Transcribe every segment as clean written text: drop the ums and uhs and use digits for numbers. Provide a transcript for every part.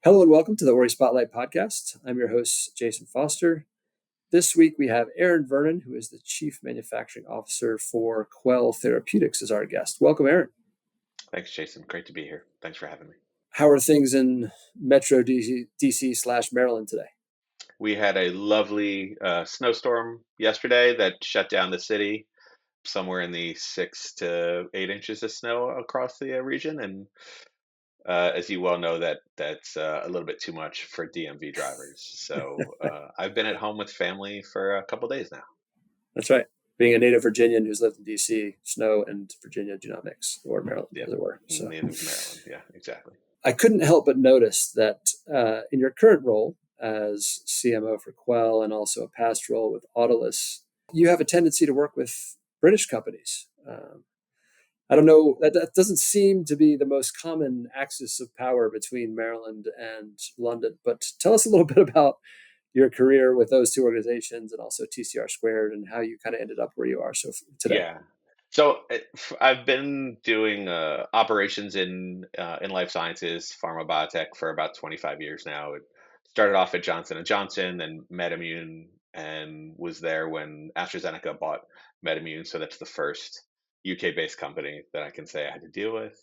Hello and welcome to the Ori Spotlight Podcast. I'm your host, Jason Foster. This week we have Aaron Vernon, who is the Chief Manufacturing Officer for Quell Therapeutics, as our guest. Welcome, Aaron. Thanks, Jason. Great to be here. Thanks for having me. How are things in Metro DC/Maryland today? We had a lovely snowstorm yesterday that shut down the city, somewhere in the 6 to 8 inches of snow across the region. And as you well know, that's a little bit too much for DMV drivers. So I've been at home with family for a couple days now. That's right. Being a native Virginian who's lived in DC, snow and Virginia do not mix, or Maryland, as it were. So. Native Maryland, yeah, exactly. I couldn't help but notice that in your current role as CMO for Quell and also a past role with Autolus, you have a tendency to work with British companies. I don't know, that doesn't seem to be the most common axis of power between Maryland and London. But tell us a little bit about your career with those two organizations and also TCR Squared and how you kind of ended up where you are today. Yeah. So I've been doing operations in life sciences, pharma biotech for about 25 years now. It started off at Johnson & Johnson and MedImmune, and was there when AstraZeneca bought MedImmune. So that's the first UK-based company that I can say I had to deal with.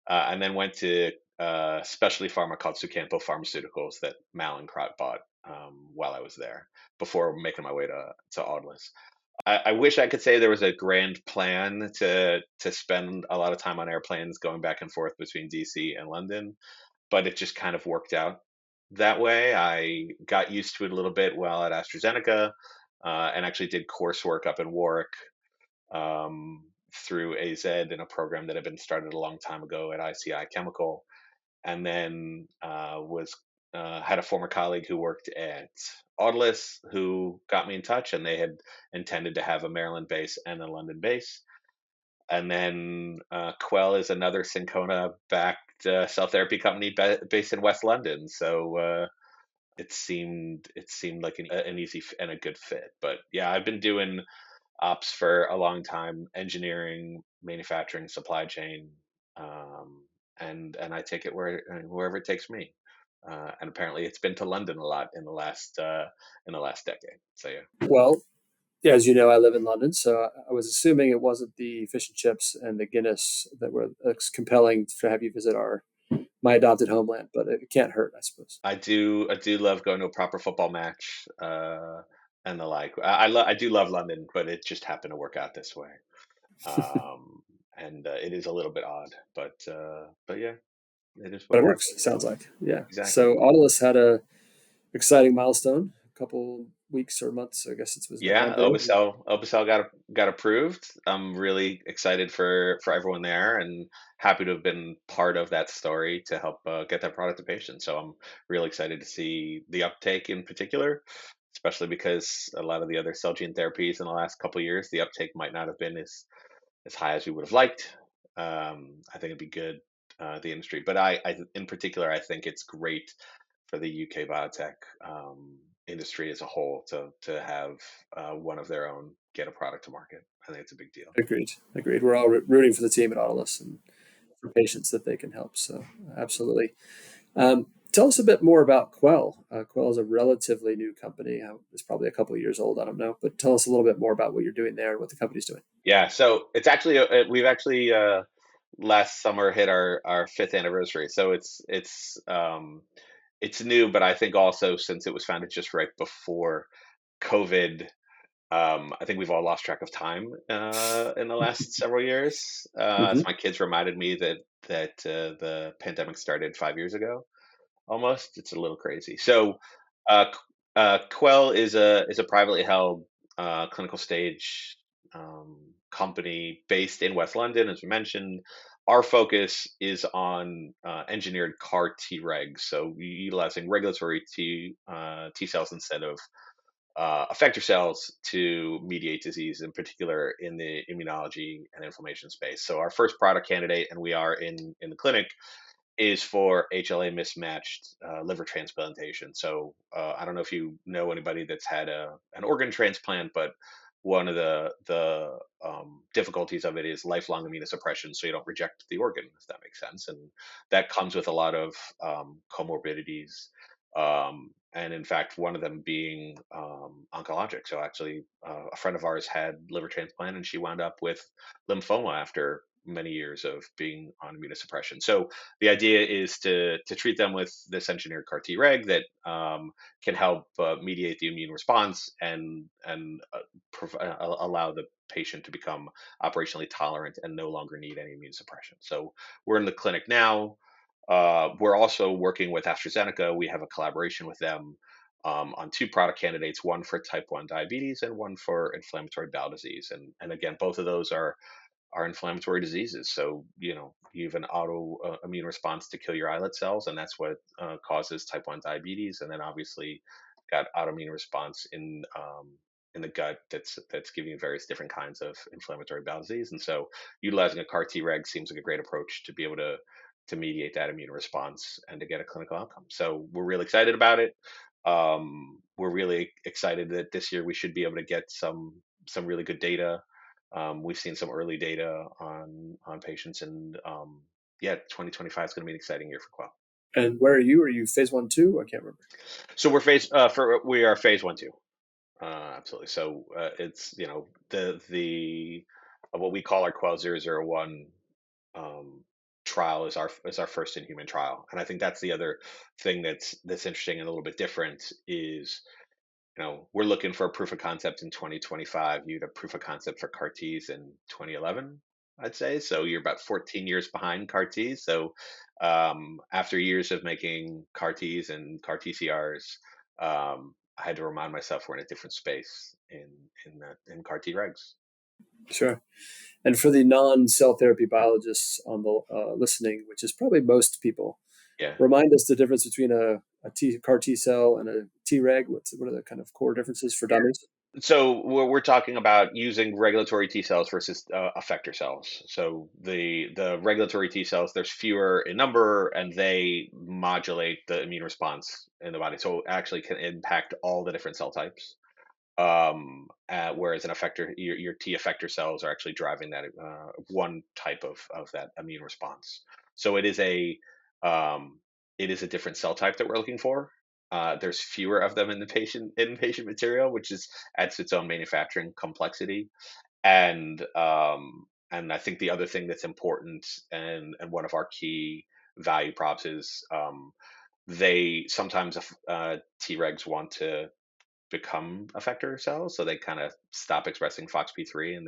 And then went to specialty pharma called Sucampo Pharmaceuticals that Mallinckrodt bought while I was there, before making my way to Autolus. I wish I could say there was a grand plan to spend a lot of time on airplanes going back and forth between DC and London, but it just kind of worked out that way. I got used to it a little bit while at AstraZeneca, and actually did coursework up in Warwick through AZ in a program that had been started a long time ago at ICI Chemical, and then had a former colleague who worked at Autolus who got me in touch, and they had intended to have a Maryland base and a London base. And then Quell is another Syncona-backed cell therapy company based in West London. So it seemed like an easy and a good fit. But yeah, I've been doing ops for a long time: engineering, manufacturing, supply chain, and I take it wherever it takes me. And apparently, it's been to London a lot in the last decade. So yeah. Well, yeah, as you know, I live in London, so I was assuming it wasn't the fish and chips and the Guinness that were compelling to have you visit my adopted homeland, but it can't hurt, I suppose. I do love going to a proper football match and the like. I do love London, but it just happened to work out this way. And it is a little bit odd, but yeah, it is. But it works. It sounds like, yeah. Exactly. So Autolus had a exciting milestone a couple weeks or months. I guess it was. Yeah, Obicel got approved. I'm really excited for everyone there, and happy to have been part of that story to help get that product to patients. So I'm really excited to see the uptake in particular, especially because a lot of the other cell gene therapies in the last couple of years, the uptake might not have been as high as we would have liked. I think it'd be good, the industry, but I in particular, I think it's great for the UK biotech industry as a whole to have one of their own get a product to market. I think it's a big deal. Agreed. We're all rooting for the team at Autolus and for patients that they can help. So absolutely. Tell us a bit more about Quell. Quell is a relatively new company. It's probably a couple of years old. I don't know, but tell us a little bit more about what you're doing there and what the company's doing. Yeah, so it's actually we've actually last summer hit our 5th anniversary. So it's new, but I think also since it was founded just right before COVID, I think we've all lost track of time in the last several years. As my kids reminded me that the pandemic started 5 years ago, almost. It's a little crazy. So Quell is a privately held clinical stage company based in West London, as we mentioned. Our focus is on engineered CAR Tregs, so utilizing regulatory T cells instead of effector cells to mediate disease, in particular in the immunology and inflammation space. So our first product candidate, and we are in the clinic, is for HLA mismatched liver transplantation. So I don't know if you know anybody that's had an organ transplant, but one of the difficulties of it is lifelong immunosuppression, so you don't reject the organ, if that makes sense, and that comes with a lot of comorbidities. And in fact, one of them being oncologic. So actually, a friend of ours had liver transplant, and she wound up with lymphoma after many years of being on immunosuppression. So the idea is to treat them with this engineered CAR T reg that can help mediate the immune response and allow the patient to become operationally tolerant and no longer need any immune suppression. So we're in the clinic now. We're also working with AstraZeneca. We have a collaboration with them on two product candidates, one for type 1 diabetes and one for inflammatory bowel disease. And again, both of those are inflammatory diseases. So, you have an auto immune response to kill your islet cells, and that's what causes type 1 diabetes. And then obviously got autoimmune response in the gut that's giving you various different kinds of inflammatory bowel disease. And so utilizing a CAR T reg seems like a great approach to be able to mediate that immune response and to get a clinical outcome. So we're really excited about it. We're really excited that this year we should be able to get some really good data. We've seen some early data on patients, and yeah, 2025 is going to be an exciting year for Quell. And where are you? Are you phase 1, 2? I can't remember. So we are phase 1, 2. Absolutely. So it's the what we call our Quell 001 um, trial is our first in human trial, and I think that's the other thing that's interesting and a little bit different is we're looking for a proof of concept in 2025. You had a proof of concept for CAR Ts in 2011, I'd say. So you're about 14 years behind CAR Ts. So after years of making CAR Ts and CAR TCRs, I had to remind myself we're in a different space in CAR T regs. Sure. And for the non-cell therapy biologists on the listening, which is probably most people, Yeah. remind us the difference between a CAR T cell and a Treg. What are the kind of core differences for dummies? So we're talking about using regulatory T cells versus effector cells. So the regulatory T cells, there's fewer in number, and they modulate the immune response in the body. So it actually can impact all the different cell types. Whereas an effector, your T effector cells are actually driving that one type of that immune response. So um, it is a different cell type that we're looking for. There's fewer of them in the patient material, which adds to its own manufacturing complexity. And I think the other thing that's important and one of our key value props is they sometimes Tregs want to become effector cells, so they kind of stop expressing FOXP3 and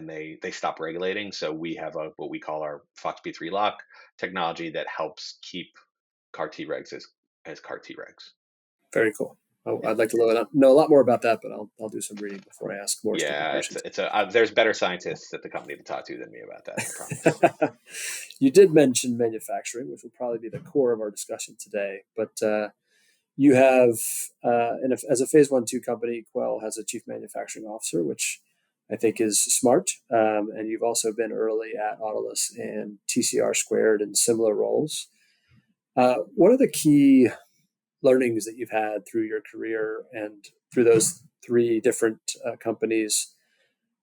they stop regulating. So we have what we call our FOXP3 lock technology that helps keep CAR Tregs as CAR Tregs. Very cool. Yeah. I'd like to know a lot more about that, but I'll do some reading before I ask more stupid Yeah, questions. there's better scientists at the company to talk to than me about that, I promise. You did mention manufacturing, which will probably be the core of our discussion today. But you have, as a phase 1, 2 company, Quell has a chief manufacturing officer, which I think is smart. And you've also been early at Autolus and TCR Squared in similar roles. What are the key learnings that you've had through your career and through those three different companies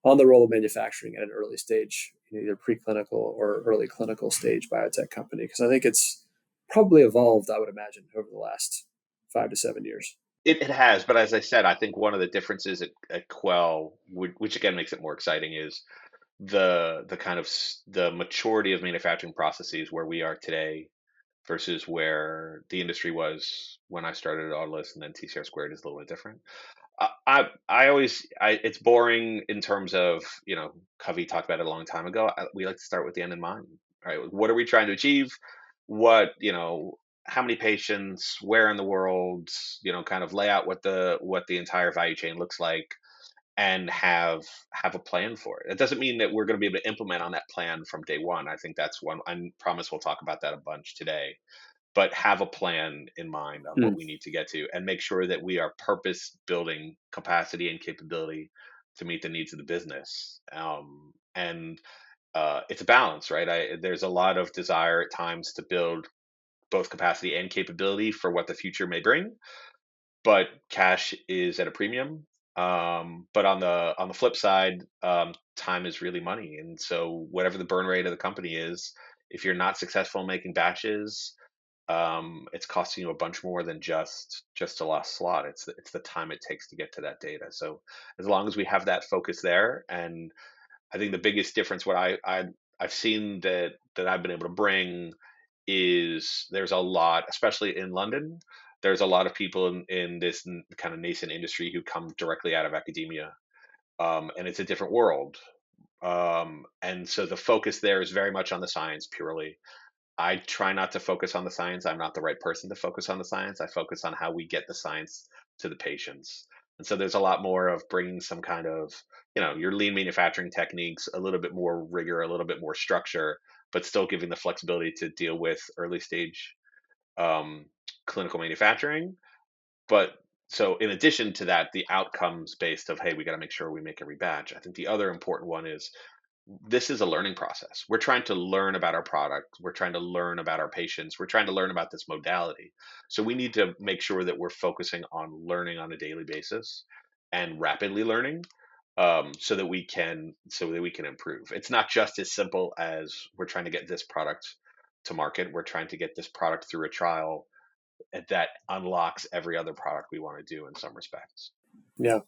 on the role of manufacturing at an early stage, either preclinical or early clinical stage biotech company? Because I think it's probably evolved, I would imagine, over the last 5 to 7 years. It has, but as I said, I think one of the differences at Quell, which again makes it more exciting, is the kind of the maturity of manufacturing processes where we are today versus where the industry was when I started at Autolus, and then TCR Squared is a little bit different. It's boring in terms of, Covey talked about it a long time ago. We like to start with the end in mind, right? What are we trying to achieve? How many patients, where in the world, kind of lay out what the entire value chain looks like and have a plan for it. It doesn't mean that we're going to be able to implement on that plan from day one. I think that's one. I promise we'll talk about that a bunch today, but have a plan in mind on what we need to get to and make sure that we are purpose building capacity and capability to meet the needs of the business. And it's a balance, right? There's a lot of desire at times to build both capacity and capability for what the future may bring, but cash is at a premium. But on the flip side, time is really money, and so whatever the burn rate of the company is, if you're not successful in making batches, it's costing you a bunch more than just a lost slot. It's the time it takes to get to that data. So as long as we have that focus there, and I think the biggest difference, what I've seen that I've been able to bring is there's a lot, especially in London, there's a lot of people in this kind of nascent industry who come directly out of academia, and it's a different world. And so the focus there is very much on the science purely. I try not to focus on the science. I'm not the right person to focus on the science. I focus on how we get the science to the patients. And so there's a lot more of bringing some kind of, your lean manufacturing techniques, a little bit more rigor, a little bit more structure, but still giving the flexibility to deal with early stage um, clinical manufacturing. But so in addition to that, the outcomes based of, hey, we got to make sure we make every batch. I think the other important one is this is a learning process. We're trying to learn about our product. We're trying to learn about our patients. We're trying to learn about this modality. So we need to make sure that we're focusing on learning on a daily basis and rapidly learning, so that we can improve. It's not just as simple as we're trying to get this product to market. We're trying to get this product through a trial that unlocks every other product we want to do in some respects. Yeah.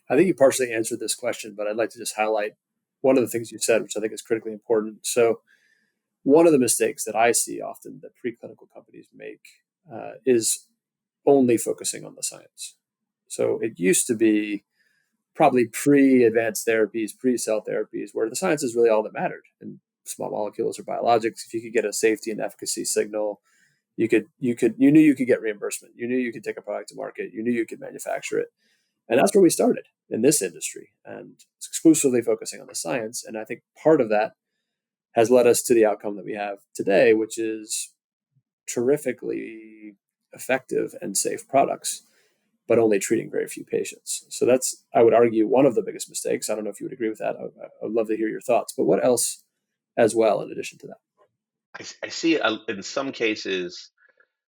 I think you partially answered this question, but I'd like to just highlight one of the things you said, which I think is critically important. So, one of the mistakes that I see often that preclinical companies make is only focusing on the science. So, it used to be probably pre-advanced therapies, pre-cell therapies, where the science is really all that mattered. And small molecules or biologics, if you could get a safety and efficacy signal, you knew you could get reimbursement. You knew you could take a product to market. You knew you could manufacture it. And that's where we started in this industry, and exclusively focusing on the science. And I think part of that has led us to the outcome that we have today, which is terrifically effective and safe products, but only treating very few patients. So that's, I would argue, one of the biggest mistakes. I don't know if you would agree with that. I'd love to hear your thoughts. But what else as well, in addition to that? I see in some cases.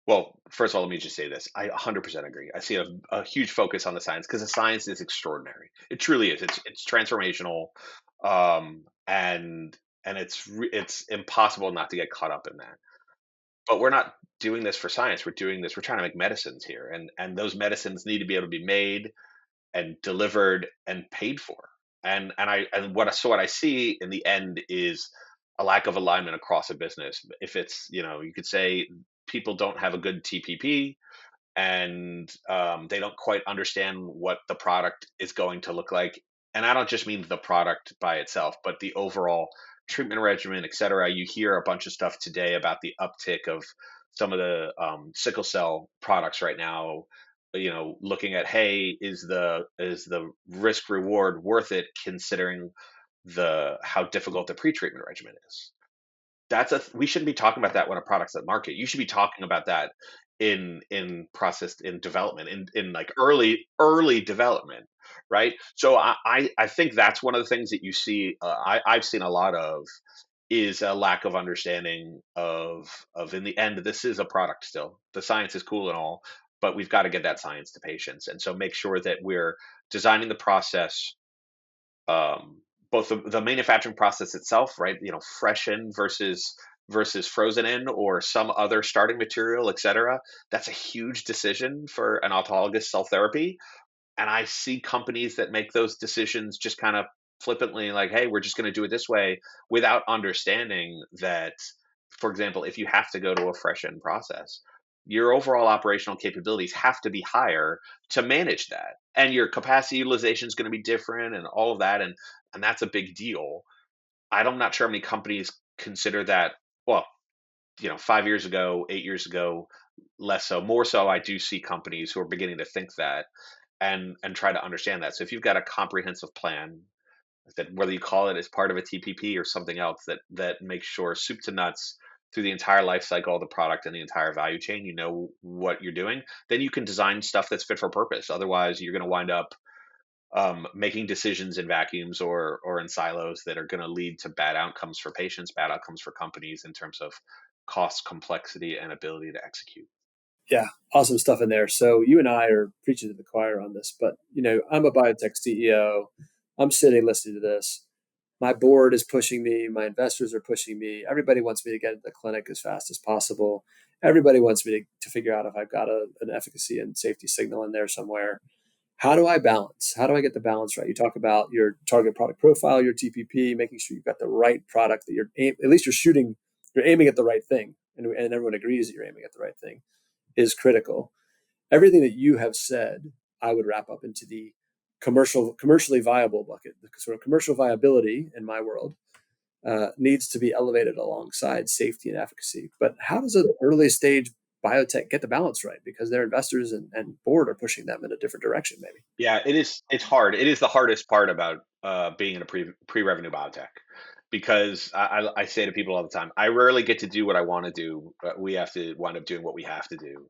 Well, first of all, let me just say this. I 100% agree. I see a huge focus on the science because the science is extraordinary. It truly is. It's transformational, and it's impossible not to get caught up in that. But we're not doing this for science. We're doing this. We're trying to make medicines here, and those medicines need to be able to be made and delivered and paid for. What I see in the end is a lack of alignment across a business. If it's, you could say people don't have a good TPP, and they don't quite understand what the product is going to look like. And I don't just mean the product by itself, but the overall treatment regimen, et cetera. You hear a bunch of stuff today about the uptick of some of the sickle cell products right now. Looking at, hey, is the risk reward worth it considering the how difficult the pre-treatment regimen is? We shouldn't be talking about that when a product's at market. You should be talking about that in process, in development, in like early development, right? So I think that's one of the things that you see. I've seen a lot of is a lack of understanding of in the end, this is a product still. The science is cool and all, but we've got to get that science to patients, and so make sure that we're designing the process, um, both the manufacturing process itself, right? Fresh in versus frozen in, or some other starting material, et cetera. That's a huge decision for an autologous cell therapy. And I see companies that make those decisions just kind of flippantly, like, hey, we're just going to do it this way, without understanding that, for example, if you have to go to a fresh in process, your overall operational capabilities have to be higher to manage that. And your capacity utilization is going to be different and all of that. And that's a big deal. I'm not sure how many companies consider that. Well, 5 years ago, 8 years ago, less so. More so, I do see companies who are beginning to think that and try to understand that. So if you've got a comprehensive plan, that whether you call it as part of a TPP or something else, that makes sure soup to nuts through the entire life cycle of the product and the entire value chain, you know what you're doing, then you can design stuff that's fit for purpose. Otherwise, you're going to wind up making decisions in vacuums or in silos that are going to lead to bad outcomes for patients, bad outcomes for companies in terms of cost, complexity, and ability to execute. Yeah, awesome stuff in there. So you and I are preaching to the choir on this, but I'm a biotech CEO. I'm sitting listening to this. My board is pushing me. My investors are pushing me. Everybody wants me to get into the clinic as fast as possible. Everybody wants me to figure out if I've got an efficacy and safety signal in there somewhere. How do I balance? How do I get the balance right? You talk about your target product profile, your TPP, making sure you've got the right product that at least you're aiming at the right thing. And everyone agrees that you're aiming at the right thing is critical. Everything that you have said, I would wrap up into the commercially viable bucket. The sort of commercial viability in my world needs to be elevated alongside safety and efficacy. But how does an early stage biotech get the balance right? Because their investors and board are pushing them in a different direction, maybe. Yeah, it is. It's hard. It is the hardest part about being in a pre-revenue biotech, because I say to people all the time, I rarely get to do what I want to do, but we have to wind up doing what we have to do.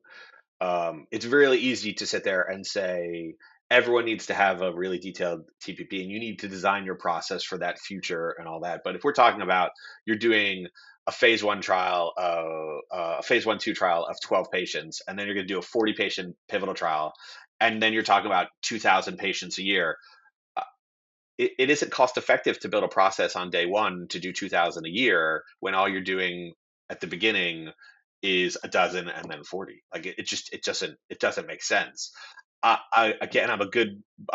It's really easy to sit there and say everyone needs to have a really detailed TPP, and you need to design your process for that future and all that. But if we're talking about you're doing a phase one trial, a phase 1/2 trial of 12 patients, and then you're going to do a 40 patient pivotal trial, and then you're talking about 2,000 patients a year. uh, it isn't cost effective to build a process on day one to do 2,000 a year when all you're doing at the beginning is a dozen and then 40. Like it doesn't make sense. Again, I'm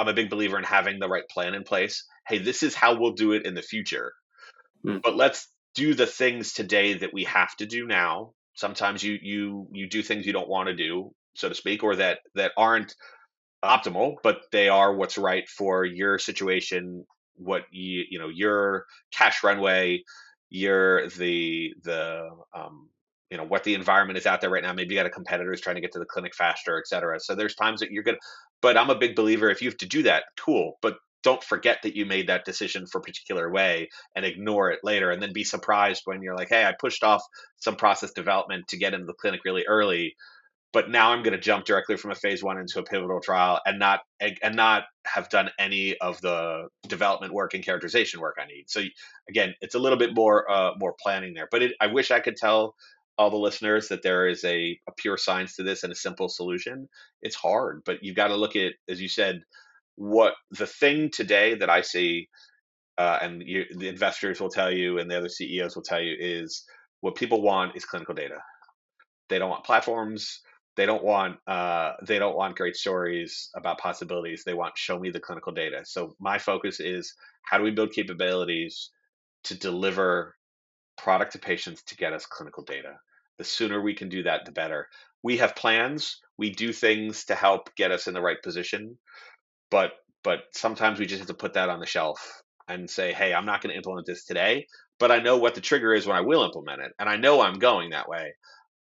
a big believer in having the right plan in place. Hey, this is how we'll do it in the future, Mm. but let's do the things today that we have to do now. Sometimes you do things you don't want to do, so to speak, or that aren't optimal, but they are what's right for your situation, what your cash runway, your the what the environment is out there right now. Maybe you got a competitor who's trying to get to the clinic faster, et cetera. So there's times that you're gonna, but I'm a big believer, if you have to do that, cool, but don't forget that you made that decision for a particular way and ignore it later, and then be surprised when you're like, hey, I pushed off some process development to get into the clinic really early, but now I'm going to jump directly from a phase one into a pivotal trial and not have done any of the development work and characterization work I need. So again, it's a little bit more planning there. But I wish I could tell all the listeners that there is a pure science to this and a simple solution. It's hard, but you've got to look at, as you said, what the thing today that I see, the investors will tell you and the other CEOs will tell you, is what people want is clinical data. They don't want platforms. They don't want great stories about possibilities. They want, show me the clinical data. So my focus is, how do we build capabilities to deliver product to patients to get us clinical data? The sooner we can do that, the better. We have plans. We do things to help get us in the right position, but sometimes we just have to put that on the shelf and say, hey, I'm not going to implement this today, but I know what the trigger is when I will implement it, and I know I'm going that way.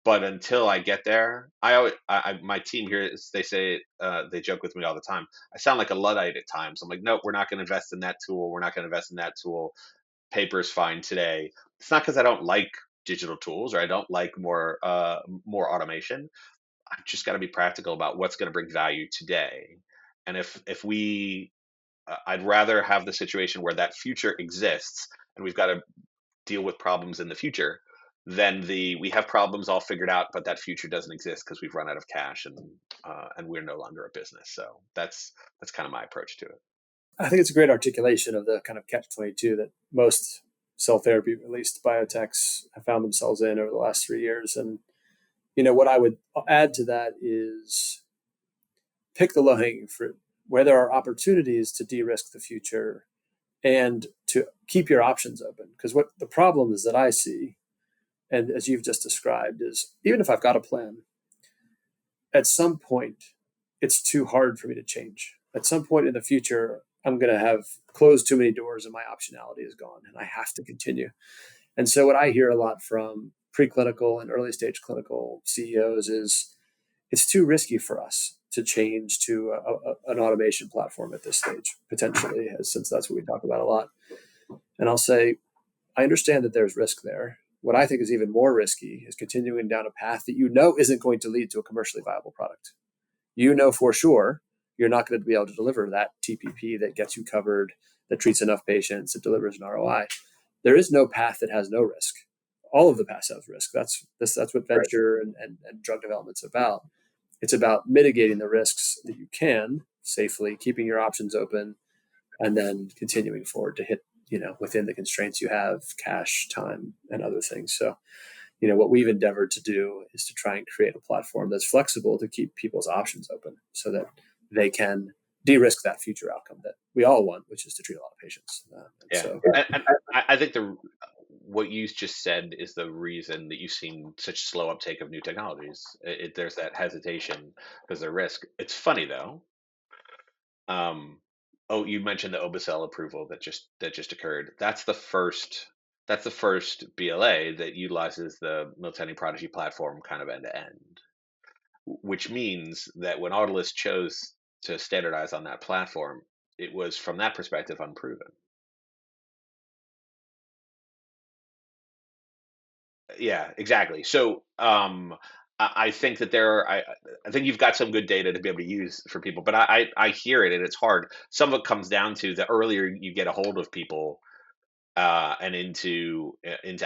But until I get there, my team here they say, they joke with me all the time. I sound like a luddite at times. I'm like, nope, we're not going to invest in that tool. We're not going to invest in that tool. Paper's fine today. It's not because I don't like digital tools or I don't like more automation. I just got to be practical about what's going to bring value today. And if we, I'd rather have the situation where that future exists and we've got to deal with problems in the future, then we have problems all figured out, but that future doesn't exist because we've run out of cash and we're no longer a business. So that's kind of my approach to it. I think it's a great articulation of the kind of catch-22 that most cell therapy released biotechs have found themselves in over the last 3 years. And, what I would add to that is pick the low-hanging fruit where there are opportunities to de-risk the future and to keep your options open. Because what the problem is that I see, and as you've just described, is even if I've got a plan, at some point, it's too hard for me to change. At some point in the future, I'm going to have closed too many doors and my optionality is gone and I have to continue. And so what I hear a lot from preclinical and early stage clinical CEOs is it's too risky for us to change to an automation platform at this stage, potentially, since that's what we talk about a lot. And I'll say, I understand that there's risk there. What I think is even more risky is continuing down a path that isn't going to lead to a commercially viable product. For sure you're not going to be able to deliver that TPP that gets you covered, that treats enough patients, that delivers an ROI. There is no path that has no risk. all of the past health risk. That's what venture and drug development's about. It's about mitigating the risks that you can safely, keeping your options open, and then continuing forward to hit, within the constraints you have, cash, time, and other things. So, what we've endeavored to do is to try and create a platform that's flexible to keep people's options open so that they can de-risk that future outcome that we all want, which is to treat a lot of patients. Yeah. So, And I think what you just said is the reason that you've seen such slow uptake of new technologies. There's that hesitation because of risk. It's funny though. Oh, you mentioned the Obicell approval that just occurred. That's the first BLA that utilizes the Miltenyi Prodigy platform kind of end to end, which means that when Autolus chose to standardize on that platform, it was from that perspective unproven. Yeah, exactly. So I think that I think you've got some good data to be able to use for people, but I hear it and it's hard. Some of it comes down to the earlier you get a hold of people and into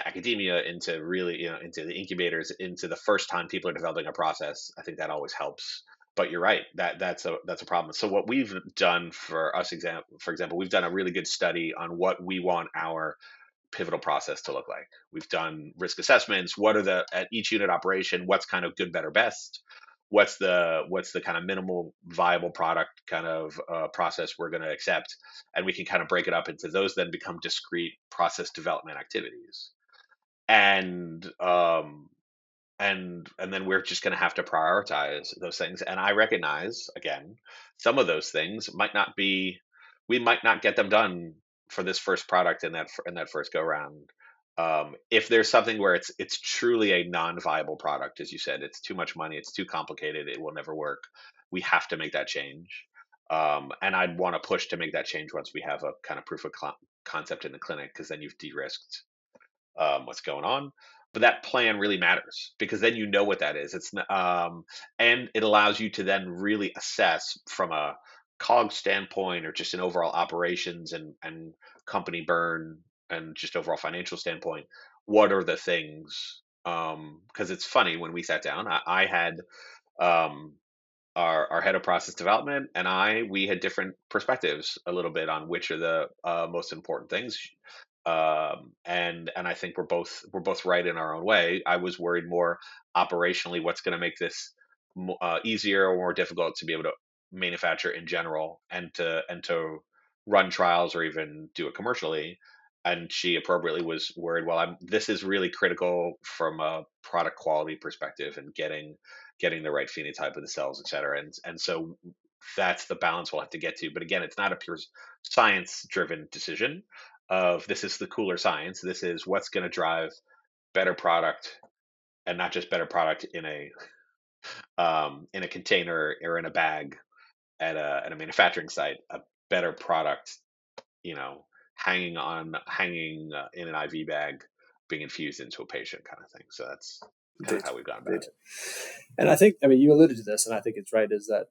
academia, into really into the incubators, into the first time people are developing a process. I think that always helps. But you're right, that's a problem. So what we've done for us, for example, we've done a really good study on what we want our pivotal process to look like. We've done risk assessments. What are the at each unit operation? What's kind of good, better, best? What's the kind of minimal viable product kind of process we're going to accept, and we can kind of break it up into those. Then become discrete process development activities, and and then we're just going to have to prioritize those things. And I recognize again, some of those things might not be, we might not get them done for this first product in that first go round. If there's something where it's truly a non-viable product, as you said, it's too much money, it's too complicated, it will never work. We have to make that change. And I'd want to push to make that change once we have a kind of proof of concept in the clinic, because then you've de-risked what's going on. But that plan really matters because then you know what that is. And it allows you to then really assess from a COG standpoint or just an overall operations and company burn and just overall financial standpoint. What are the things? Because it's funny, when we sat down, I had um, our head of process development and we had different perspectives a little bit on which are the most important things. And I think we're both right in our own way. I was worried more operationally, what's going to make this easier or more difficult to be able to manufacture in general, and to run trials or even do it commercially. And she appropriately was worried, well, this is really critical from a product quality perspective and getting the right phenotype of the cells, et cetera. And so that's the balance we'll have to get to. But again, it's not a pure science driven decision of this is the cooler science. This is what's going to drive better product, and not just better product in a container or in a bag at a manufacturing site. A better product, you know, hanging in an IV bag, being infused into a patient, kind of thing. So that's kind of indeed, how we've gone about indeed. it. And I think, you alluded to this, and I think it's right, is that,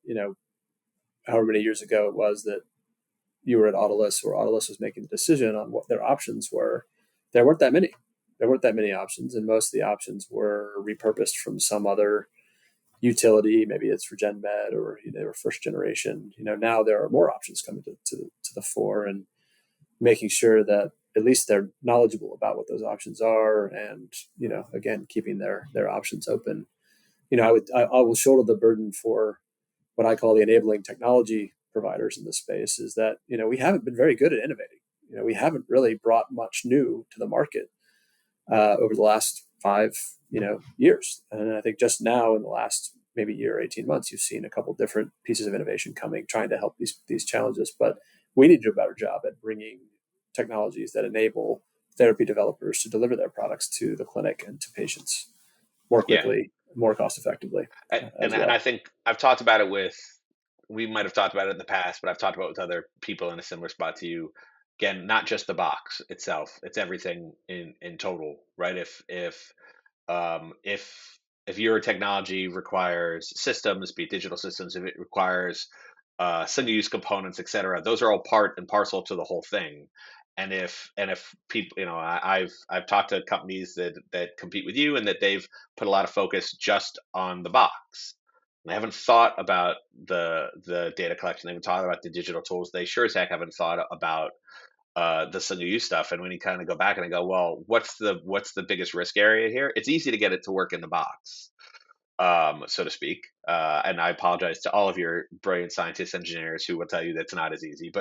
however many years ago it was that you were at Autolus, or Autolus was making the decision on what their options were, there weren't that many. There weren't that many options, and most of the options were repurposed from some other utility. Maybe it's for Gen Med, or they were first generation. Now there are more options coming to the fore, and making sure that at least they're knowledgeable about what those options are, and again, keeping their options open. I will shoulder the burden for what I call the enabling technology providers in this space. Is that we haven't been very good at innovating. We haven't really brought much new to the market over the last 5 years, and I think just now in the last maybe year, 18 months, you've seen a couple different pieces of innovation coming, trying to help these challenges. But we need to do a better job at bringing technologies that enable therapy developers to deliver their products to the clinic and to patients more Yeah. quickly, more cost effectively And as and I well. think I've talked about it with, we might have talked about it in the past, but I've talked about it with other people in a similar spot to you. Again, not just the box itself; it's everything in total, right? If your technology requires systems, be it digital systems, if it requires single-use components, et cetera, those are all part and parcel to the whole thing. and if people, I've talked to companies that compete with you, and that they've put a lot of focus just on the box. And they haven't thought about the data collection. They haven't thought about the digital tools. They sure as heck haven't thought about the single use stuff. And when you kind of go back and I go, well, what's the biggest risk area here? It's easy to get it to work in the box, so to speak. And I apologize to all of your brilliant scientists, engineers who will tell you that's not as easy.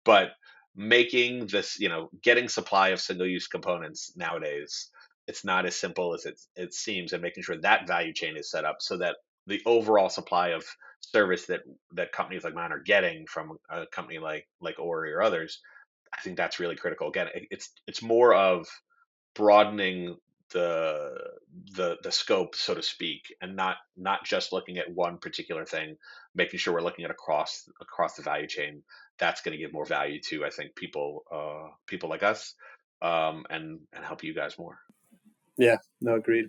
But making this, getting supply of single use components nowadays, it's not as simple as it seems, and making sure that value chain is set up so that the overall supply of service that companies like mine are getting from a company like Ori or others, I think that's really critical. Again, it's more of broadening the the scope, so to speak, and not just looking at one particular thing, making sure we're looking at across the value chain. That's going to give more value to, I think, people like us, and help you guys more. Yeah, no, agreed.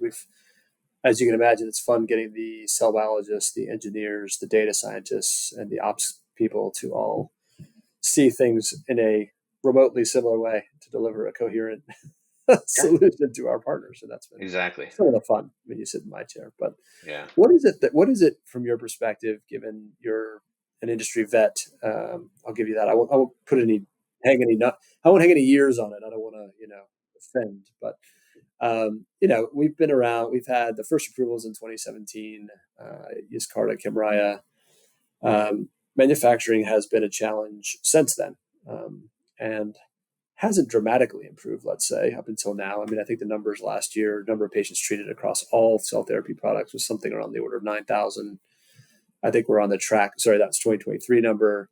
As you can imagine, it's fun getting the cell biologists, the engineers, the data scientists, and the ops people to all see things in a remotely similar way to deliver a coherent Yeah, solution to our partners. And that's been exactly. some of the fun when you sit in my chair. But Yeah. what is it from your perspective, given you're an industry vet? I'll give you that. I won't put any hang any nut. I won't hang any years on it. I don't want to, offend, but we've been around. We've had the first approvals in 2017. Yescarta, Kymriah. Manufacturing has been a challenge since then, and hasn't dramatically improved, let's say, up until now. I mean, I think the numbers last year, number of patients treated across all cell therapy products, was something around the order of 9,000. I think we're on the track. Sorry, that's 2023 number.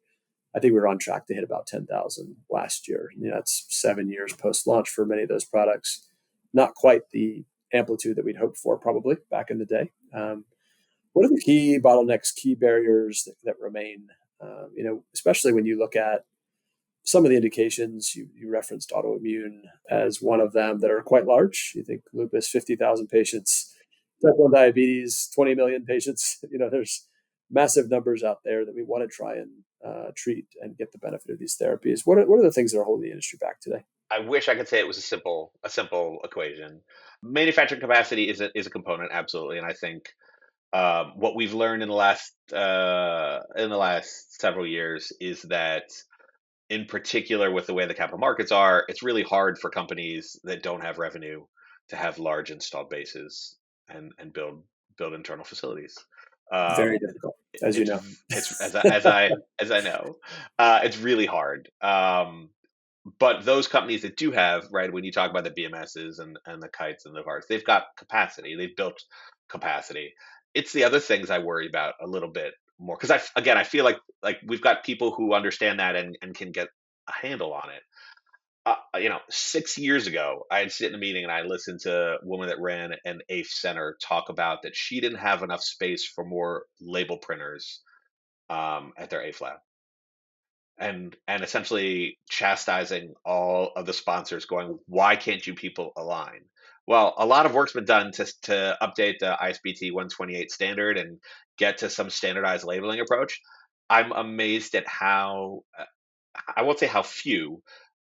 I think we were on track to hit about 10,000 last year. That's 7 years post-launch for many of those products. Not quite the amplitude that we'd hoped for, probably, back in the day. What are the key bottlenecks, key barriers that remain? Especially when you look at some of the indications, you referenced autoimmune as one of them that are quite large. You think lupus, 50,000 patients, type 1 diabetes, 20 million patients. There's massive numbers out there that we want to try and treat and get the benefit of these therapies. What are the things that are holding the industry back today? I wish I could say it was a simple equation. Manufacturing capacity is a component, absolutely, and I think what we've learned in the last several years is that, in particular with the way the capital markets are, it's really hard for companies that don't have revenue to have large installed bases and build internal facilities. Very Um, difficult, as you it's know. it's as I know, it's really hard. But those companies that do have, right, when you talk about the BMSs and the kites and the VARs, they've got capacity. They've built capacity. It's the other things I worry about a little bit more, because I feel like we've got people who understand that and can get a handle on it. 6 years ago, I'd sit in a meeting and I listened to a woman that ran an AIF center talk about that she didn't have enough space for more label printers at their AIF lab, and essentially chastising all of the sponsors, going, why can't you people align? Well, a lot of work's been done to update the ISBT 128 standard and get to some standardized labeling approach. I'm amazed at how, I won't say how few,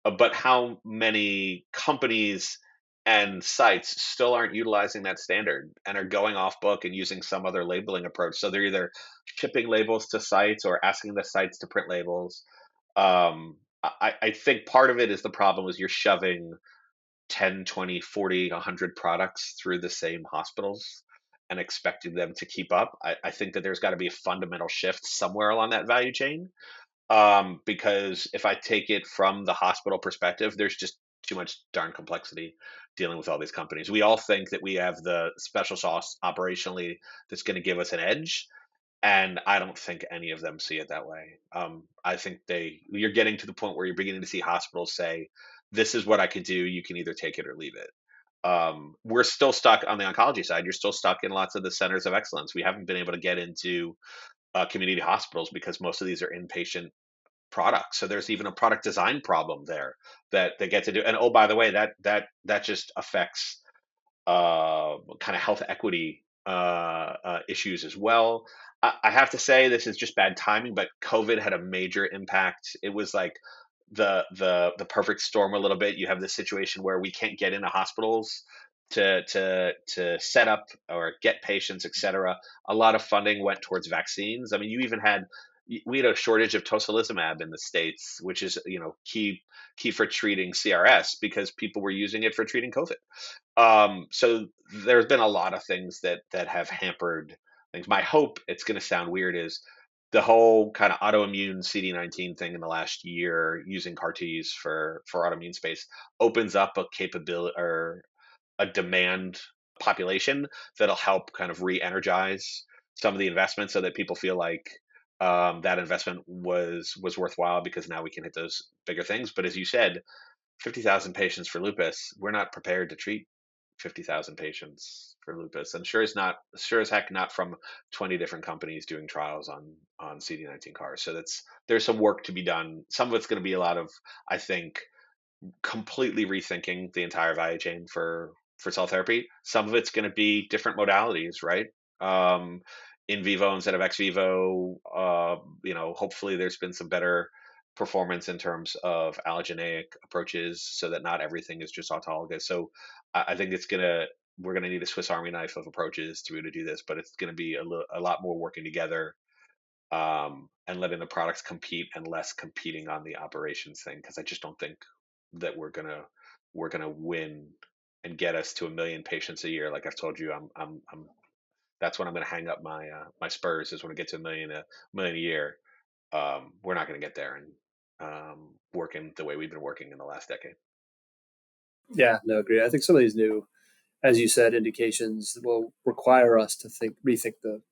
but how many companies and sites still aren't utilizing that standard and are going off book and using some other labeling approach. So they're either shipping labels to sites or asking the sites to print labels. I think part of it is the problem is you're shoving 10, 20, 40, 100 products through the same hospitals and expecting them to keep up. I think that there's got to be a fundamental shift somewhere along that value chain. Because if I take it from the hospital perspective, there's just too much darn complexity dealing with all these companies. We all think that we have the special sauce operationally that's going to give us an edge, and I don't think any of them see it that way. I think you're getting to the point where you're beginning to see hospitals say, "This is what I can do. You can either take it or leave it." We're still stuck on the oncology side. You're still stuck in lots of the centers of excellence. We haven't been able to get into community hospitals because most of these are inpatient products. So there's even a product design problem there that they get to do. And oh, by the way, that just affects kind of health equity issues as well. I have to say this is just bad timing, but COVID had a major impact. It was like the perfect storm a little bit. You have this situation where we can't get into hospitals to set up or get patients, et cetera. A lot of funding went towards vaccines. I mean, we had a shortage of tocilizumab in the States, which is, key for treating CRS because people were using it for treating COVID. So there's been a lot of things that have hampered things. My hope, it's going to sound weird, is the whole kind of autoimmune CD19 thing in the last year using CAR Ts for autoimmune space opens up a capability or a demand population that'll help kind of re-energize some of the investment so that people feel like that investment was worthwhile because now we can hit those bigger things. But as you said, 50,000 patients for lupus, we're not prepared to treat 50,000 patients for lupus, and sure as heck not from 20 different companies doing trials on CD19 CARs. So there's some work to be done. Some of it's going to be a lot of, I think, completely rethinking the entire value chain for cell therapy. Some of it's going to be different modalities, right? In vivo instead of ex vivo. Hopefully there's been some better performance in terms of allogeneic approaches so that not everything is just autologous. So I think we're gonna need a Swiss Army knife of approaches to be able to do this, but it's gonna be a lot more working together, and letting the products compete and less competing on the operations thing. Because I just don't think that we're gonna win and get us to 1 million patients a year. Like I've told you, I'm that's when I'm gonna hang up my spurs, is when I get to a million a year. We're not gonna get there and working the way we've been working in the last decade. Yeah, no, agree. I think some of these new, as you said, indications will require us to rethink the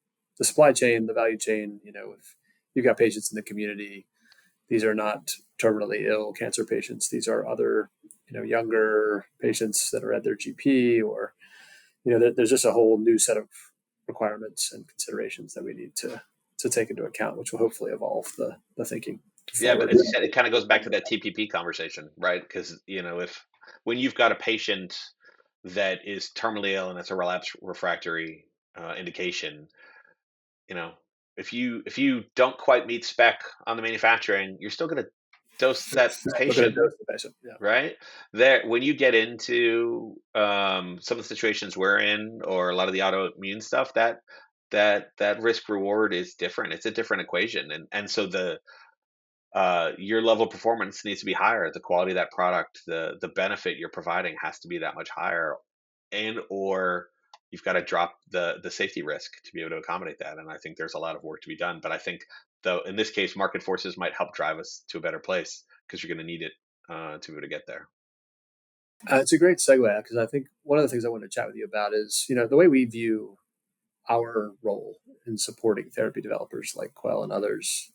supply chain, the value chain. If you've got patients in the community, these are not terminally ill cancer patients. These are other, younger patients that are at their GP, or, there's just a whole new set of requirements and considerations that we need to take into account, which will hopefully evolve the thinking Yeah, but forward. as you said, it kind of goes back to that TPP conversation, right? Because if when you've got a patient that is terminally ill and it's a relapse refractory indication, you know, if you don't quite meet spec on the manufacturing, you're still going to dose that Look at a patient, dose of patient. Yeah. right? There, when you get into some of the situations we're in, or a lot of the autoimmune stuff, that risk reward is different. It's a different equation, and so your level of performance needs to be higher. The quality of that product, the benefit you're providing has to be that much higher, and or you've got to drop the safety risk to be able to accommodate that. And I think there's a lot of work to be done. But I think, though, in this case, market forces might help drive us to a better place because you're going to need it to be able to get there. It's a great segue, because I think one of the things I want to chat with you about is, the way we view our role in supporting therapy developers like Quell and others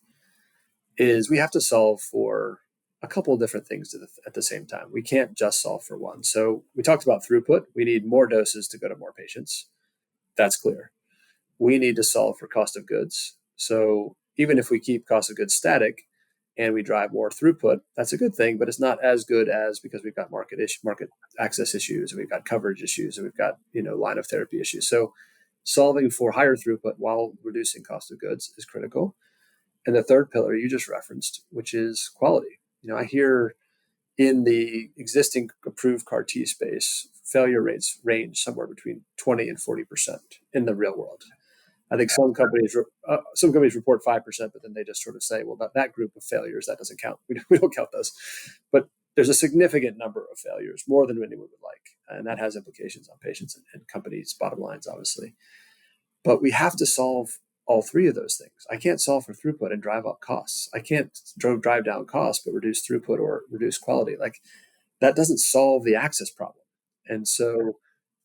is we have to solve for a couple of different things at the same time. We can't just solve for one. So we talked about throughput. We need more doses to go to more patients. That's clear. We need to solve for cost of goods. So even if we keep cost of goods static and we drive more throughput, that's a good thing, but it's not as good as, because we've got market access issues, and we've got coverage issues, and we've got, line of therapy issues. So solving for higher throughput while reducing cost of goods is critical. And the third pillar you just referenced, which is quality. I hear in the existing approved CAR T space, failure rates range somewhere between 20 and 40% in the real world. I think some companies report 5%, but then they just sort of say, well, that group of failures, that doesn't count. We don't count those. But there's a significant number of failures, more than anyone would like. And that has implications on patients and companies' bottom lines, obviously. But we have to solve all three of those things. I can't solve for throughput and drive up costs. I can't drive down costs, but reduce throughput or reduce quality. Like, that doesn't solve the access problem. And so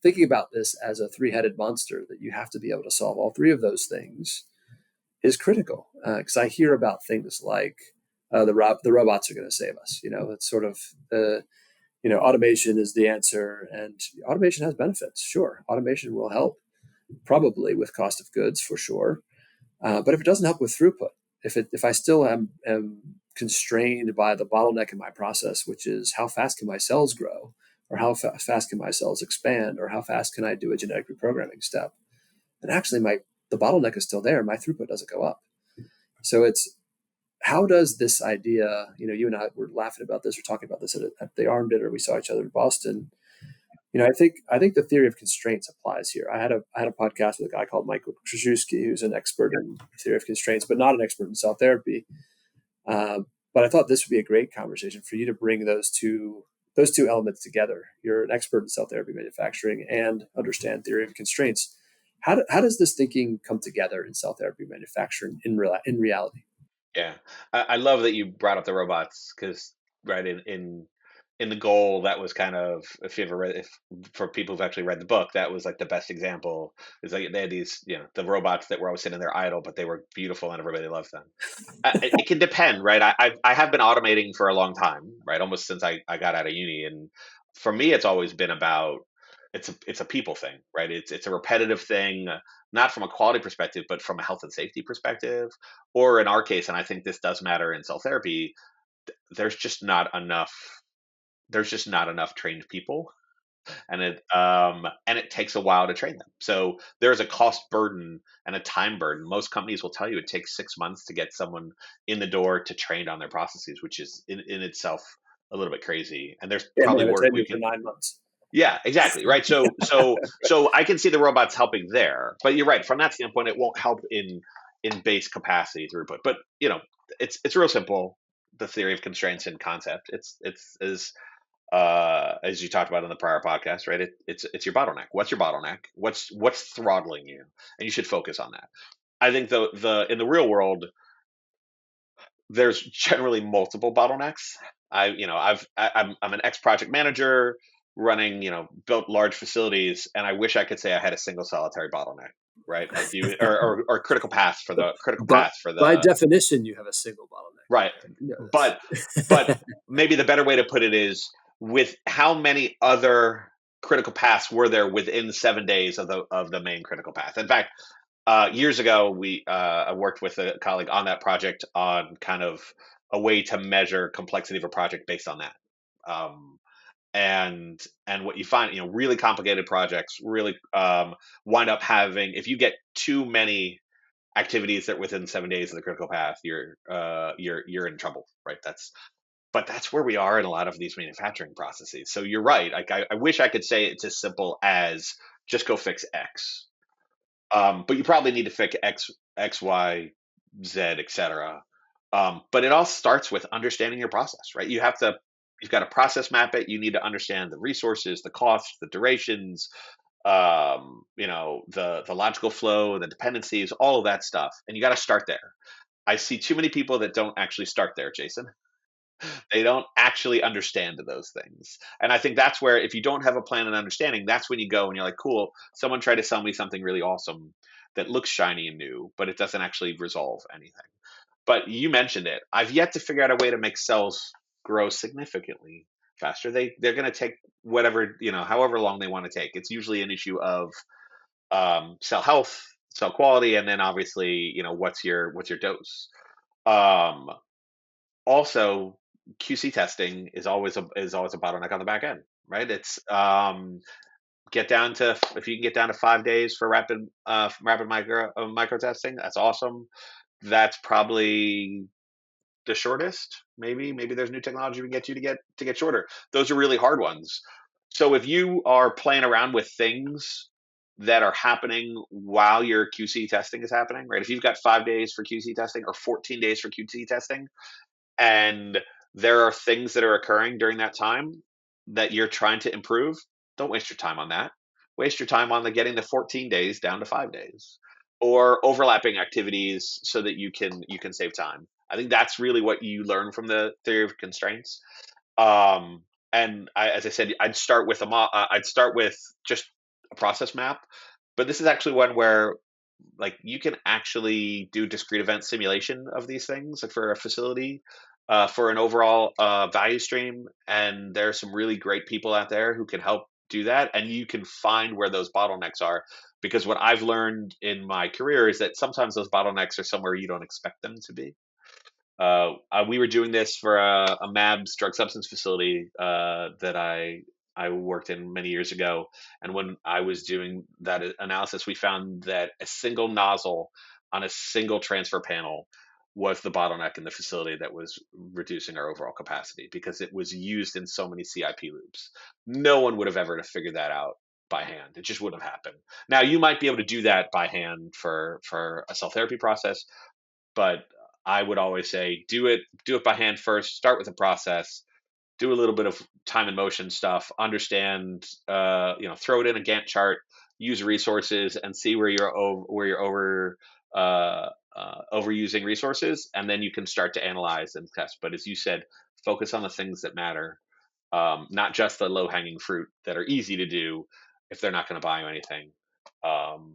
thinking about this as a three-headed monster, that you have to be able to solve all three of those things, is critical. Because I hear about things like the robots are going to save us. It's sort of automation is the answer, and automation has benefits. Sure, automation will help, probably with cost of goods for sure. But if it doesn't help with throughput, if I still am constrained by the bottleneck in my process, which is how fast can my cells grow, or how fast can my cells expand, or how fast can I do a genetic reprogramming step, and actually the bottleneck is still there, my throughput doesn't go up. So it's How does this idea, you and I were laughing about this, or talking about this at the arm dinner we saw each other in Boston. I think the theory of constraints applies here. I had a podcast with a guy called Michael Krzyzewski, who's an expert in theory of constraints, but not an expert in cell therapy. But I thought this would be a great conversation for you to bring those two elements together. You're an expert in cell therapy manufacturing and understand theory of constraints. How does this thinking come together in cell therapy manufacturing in reality? Yeah, I love that you brought up the robots because right in the goal that was kind of, if you ever read, if for people who've actually read the book, that was like the best example. Is like they had these, the robots that were always sitting there idle, but they were beautiful and everybody loved them. It can depend, right? I have been automating for a long time, right? Almost since I got out of uni, and for me, it's always been about, it's a people thing, right? It's a repetitive thing, not from a quality perspective, but from a health and safety perspective, or in our case, and I think this does matter in cell therapy. There's just not enough. There's just not enough trained people, and it takes a while to train them. So there's a cost burden and a time burden. Most companies will tell you it takes 6 months to get someone in the door to train on their processes, which is in itself a little bit crazy. And there's Yeah, and they probably have a work we tenure for can. 9 months. Yeah, exactly. Right. So I can see the robots helping there, but you're right. From that standpoint, it won't help in base capacity throughput. But it's real simple. The theory of constraints and concept. It's as you talked about in the prior podcast, right? It's your bottleneck. What's your bottleneck? What's throttling you? And you should focus on that. I think the in the real world, there's generally multiple bottlenecks. I'm an ex project manager running, built large facilities, and I wish I could say I had a single solitary bottleneck, right? I do, or critical But path for by the definition, you have a single right. bottleneck. Yes. But maybe the better way to put it is, with how many other critical paths were there within 7 days of the main critical path. In fact, years ago, I worked with a colleague on that project on kind of a way to measure complexity of a project based on that. Um, and what you find, really complicated projects really wind up having, if you get too many activities that within 7 days of the critical path, you're in trouble, right? But that's where we are in a lot of these manufacturing processes. So you're right. Like I wish I could say it's as simple as just go fix X. But you probably need to fix X, Y, Z, etc. But it all starts with understanding your process, right? You've got to process map it. You need to understand the resources, the costs, the durations, the logical flow, the dependencies, all of that stuff. And you got to start there. I see too many people that don't actually start there, Jason. They don't actually understand those things. And I think that's where, if you don't have a plan and understanding, that's when you go and you're like, cool, someone tried to sell me something really awesome that looks shiny and new, but it doesn't actually resolve anything. But you mentioned it. I've yet to figure out a way to make cells grow significantly faster. They're going to take whatever, however long they want to take. It's usually an issue of cell health, cell quality, and then obviously, what's your dose. Um, Also, QC testing is always a bottleneck on the back end, right? It's get down to if you can get down to 5 days for rapid micro testing, that's awesome. That's probably the shortest. Maybe there's new technology we can get you to get shorter. Those are really hard ones. So if you are playing around with things that are happening while your QC testing is happening, right? If you've got 5 days for QC testing or 14 days for QC testing, and there are things that are occurring during that time that you're trying to improve, don't waste your time on that. Waste your time on getting the 14 days down to 5 days, or overlapping activities so that you can save time. I think that's really what you learn from the theory of constraints. And as I said, I'd start with just a process map, but this is actually one where, like, you can actually do discrete event simulation of these things, like for a facility, for an overall value stream. And there are some really great people out there who can help do that. And you can find where those bottlenecks are, because what I've learned in my career is that sometimes those bottlenecks are somewhere you don't expect them to be. We were doing this for a MABS drug substance facility that I worked in many years ago, and when I was doing that analysis, we found that a single nozzle on a single transfer panel was the bottleneck in the facility that was reducing our overall capacity because it was used in so many CIP loops. No one would have ever figured that out by hand. It just wouldn't have happened. Now you might be able to do that by hand for a cell therapy process, but I would always say do it by hand first. Start with the process. Do a little bit of time and motion stuff. Understand, throw it in a Gantt chart. Use resources and see where you're overusing resources, and then you can start to analyze and test. But as you said, focus on the things that matter, not just the low hanging fruit that are easy to do if they're not going to buy you anything. Um,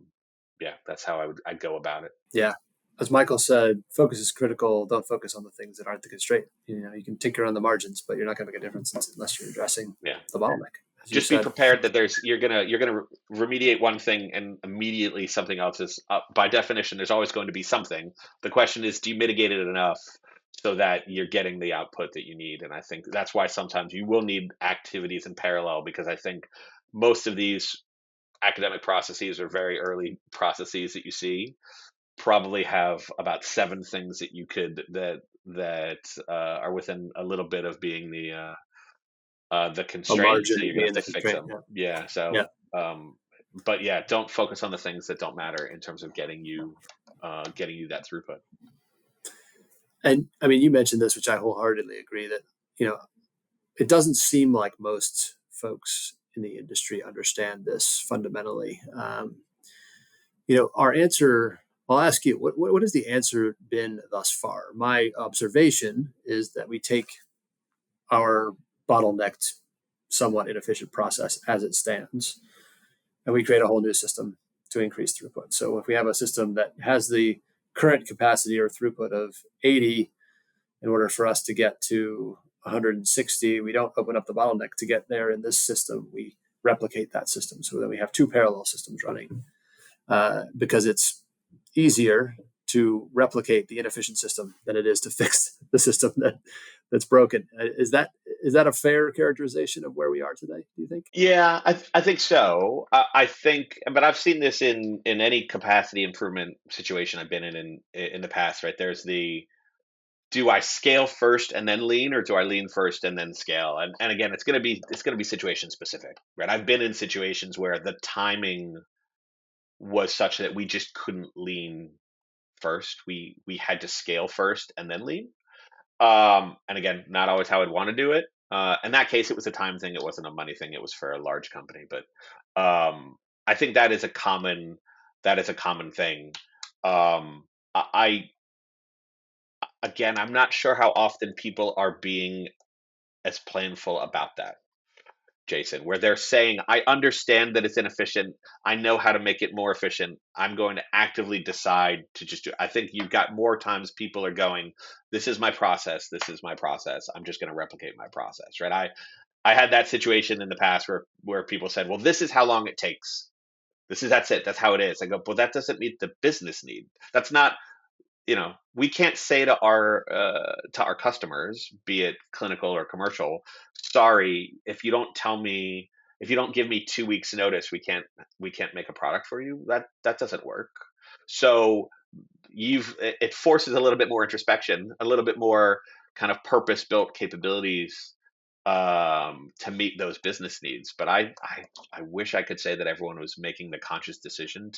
yeah, that's how I'd go about it. Yeah. As Michael said, focus is critical. Don't focus on the things that aren't the constraint. You can tinker on the margins, but you're not going to make a difference unless you're addressing Yeah. the bottleneck. As you Just be said, prepared that you're gonna remediate one thing and immediately something else is up. By definition, there's always going to be something. The question is, do you mitigate it enough so that you're getting the output that you need? And I think that's why sometimes you will need activities in parallel, because I think most of these academic processes or very early processes that you see probably have about 7 things that you could are within a little bit of being the a constraint, so margin you're gonna being have the to fix constraint. them. Yeah. Yeah. Yeah. But yeah, don't focus on the things that don't matter in terms of getting you that throughput. And I mean, you mentioned this, which I wholeheartedly agree that, it doesn't seem like most folks in the industry understand this fundamentally. Our answer, I'll ask you, what has the answer been thus far? My observation is that we take our bottlenecked, somewhat inefficient process as it stands, and we create a whole new system to increase throughput. So if we have a system that has the current capacity or throughput of 80, in order for us to get to 160, we don't open up the bottleneck to get there in this system. We replicate that system. So then we have two parallel systems running, because it's easier to replicate the inefficient system than it is to fix the system that's broken. Is that a fair characterization of where we are today, do you think? Yeah, I think so. I think, but I've seen this in any capacity improvement situation I've been in the past. Right, there's the, do I scale first and then lean, or do I lean first and then scale? And again, it's gonna be situation specific. Right, I've been in situations where the timing was such that we just couldn't lean first. We had to scale first and then lean. And again, not always how I'd want to do it. In that case, it was a time thing. It wasn't a money thing. It was for a large company. But I think that is a common thing. I again, I'm not sure how often people are being as planful about that, Jason, where they're saying, I understand that it's inefficient. I know how to make it more efficient. I'm going to actively decide to just do it. I think you've got more times people are going, this is my process. This is my process. I'm just going to replicate my process. Right. I had that situation in the past where people said, well, this is how long it takes. That's it. That's how it is. I go, well, that doesn't meet the business need. That's not, we can't say to our customers, be it clinical or commercial, sorry, if you don't give me 2 weeks notice, we can't make a product for you. That doesn't work. So it forces a little bit more introspection, a little bit more kind of purpose built capabilities, to meet those business needs. But I wish I could say that everyone was making the conscious decision